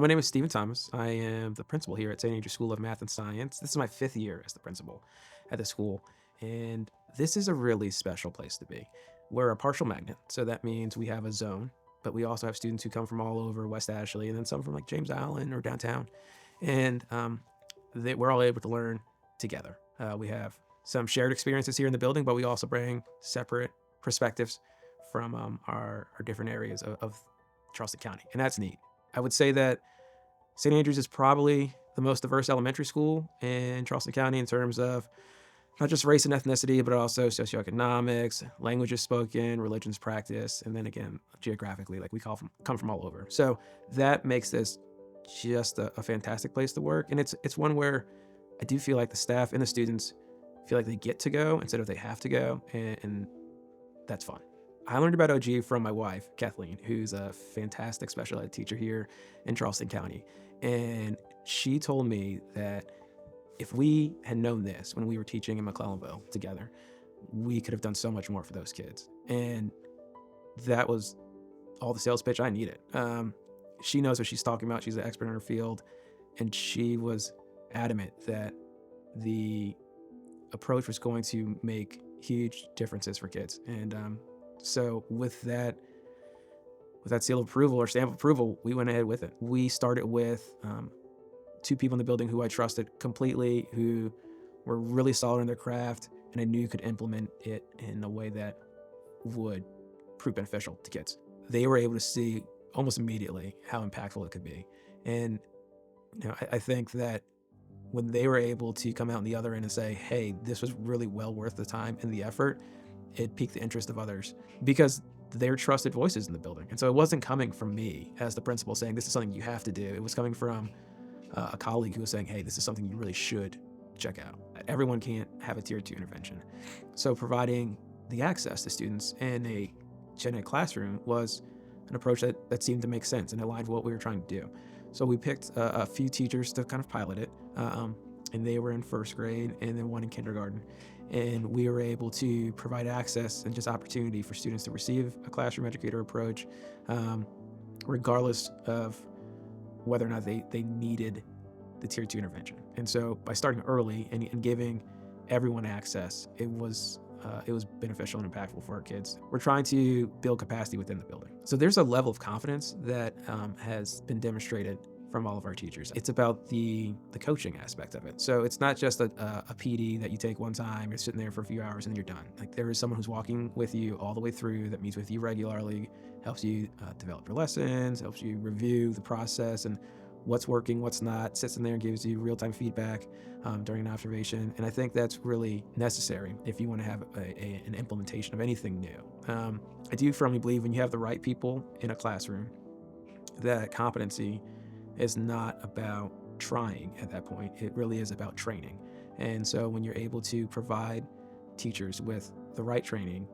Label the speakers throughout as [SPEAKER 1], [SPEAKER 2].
[SPEAKER 1] My name is Stephen Thomas. I am the principal here at St. Andrews School of Math and Science. This is my 5th year as the principal at the school, and this is a really special place to be. We're a partial magnet, so that means we have a zone, but we also have students who come from all over West Ashley, and then some from like James Island or downtown, and we're all able to learn together. We have some shared experiences here in the building, but we also bring separate perspectives from our different areas of Charleston County, and that's neat. I would say that St. Andrews is probably the most diverse elementary school in Charleston County in terms of not just race and ethnicity, but also socioeconomics, languages spoken, religions practiced, and then again, geographically, like come from all over. So that makes this just a fantastic place to work. And it's one where I do feel like the staff and the students feel like they get to go instead of they have to go. And that's fun. I learned about OG from my wife, Kathleen, who's a fantastic special ed teacher here in Charleston County. And she told me that if we had known this when we were teaching in McClellanville together, we could have done so much more for those kids. And that was all the sales pitch I needed. She knows what she's talking about. She's an expert in her field. And she was adamant that the approach was going to make huge differences for kids. And so with that seal of approval or stamp of approval, we went ahead with it. We started with 2 people in the building who I trusted completely, who were really solid in their craft, and I knew could implement it in a way that would prove beneficial to kids. They were able to see almost immediately how impactful it could be. And I think that when they were able to come out on the other end and say, hey, this was really well worth the time and the effort, it piqued the interest of others because they're trusted voices in the building. And so it wasn't coming from me as the principal saying, this is something you have to do. It was coming from a colleague who was saying, hey, this is something you really should check out. Everyone can't have a tier 2 intervention. So providing the access to students in a gen ed classroom was an approach that seemed to make sense and aligned with what we were trying to do. So we picked a few teachers to kind of pilot it, and they were in 1st grade and then one in kindergarten. And we were able to provide access and just opportunity for students to receive a classroom educator approach, regardless of whether or not they needed the tier 2 intervention. And so by starting early and giving everyone access, it was beneficial and impactful for our kids. We're trying to build capacity within the building. So there's a level of confidence that has been demonstrated from all of our teachers. It's about the coaching aspect of it. So it's not just a PD that you take one time, you're sitting there for a few hours and then you're done. Like there is someone who's walking with you all the way through, that meets with you regularly, helps you develop your lessons, helps you review the process and what's working, what's not, sits in there and gives you real-time feedback during an observation. And I think that's really necessary if you want to have an implementation of anything new. I do firmly believe when you have the right people in a classroom, that competency is not about trying at that point. It really is about training. And so when you're able to provide teachers with the right training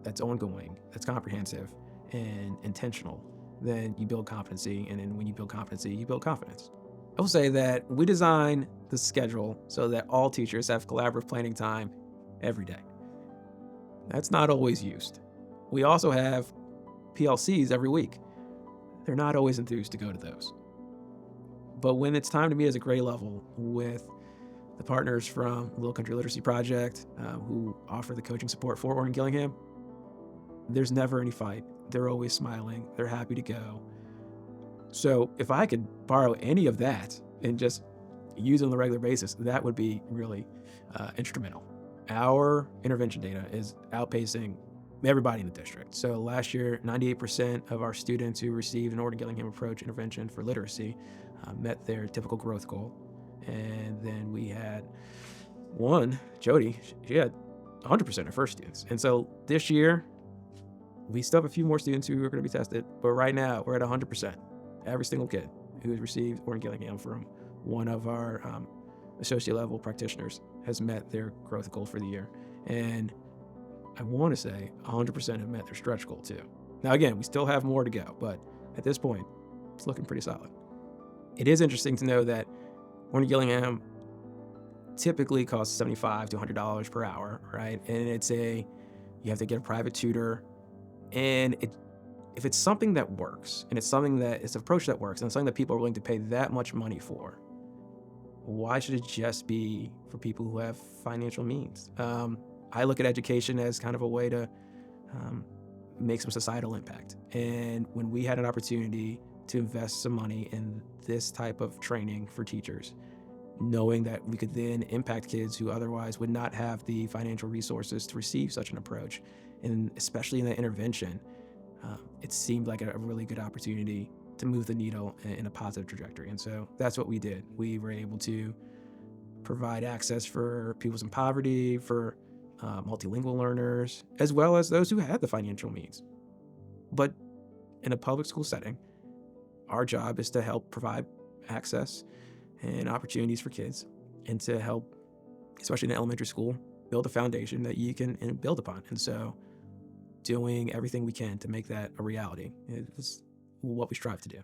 [SPEAKER 1] that's ongoing, that's comprehensive and intentional, then you build competency. And then when you build competency, you build confidence. I will say that we design the schedule so that all teachers have collaborative planning time every day. That's not always used. We also have PLCs every week. They're not always enthused to go to those. But when it's time to meet as a grade level with the partners from Lowcountry Literacy Project, who offer the coaching support for Orton-Gillingham, there's never any fight. They're always smiling. They're happy to go. So if I could borrow any of that and just use it on a regular basis, that would be really instrumental. Our intervention data is outpacing everybody in the district. So last year, 98% of our students who received an Orton-Gillingham approach intervention for literacy met their typical growth goal. And then we had one, Jody, she had 100% of first students. And so this year, we still have a few more students who are going to be tested, but right now we're at 100%. Every single kid who has received Orton-Gillingham from one of our associate level practitioners has met their growth goal for the year. And I want to say 100% have met their stretch goal too. Now, again, we still have more to go, but at this point, it's looking pretty solid. It is interesting to know that Orton-Gillingham typically costs $75 to $100 per hour, right? And you have to get a private tutor, and if it's something that works, and it's an approach that works, and it's something that people are willing to pay that much money for, why should it just be for people who have financial means? I look at education as kind of a way to um, make some societal impact. And when we had an opportunity to invest some money in this type of training for teachers, knowing that we could then impact kids who otherwise would not have the financial resources to receive such an approach, and especially in the intervention, it seemed like a really good opportunity to move the needle in a positive trajectory. And so that's what we did. We were able to provide access for pupils in poverty, for multilingual learners, as well as those who had the financial means. But in a public school setting, our job is to help provide access and opportunities for kids, and to help, especially in elementary school, build a foundation that you can build upon. And so doing everything we can to make that a reality is what we strive to do.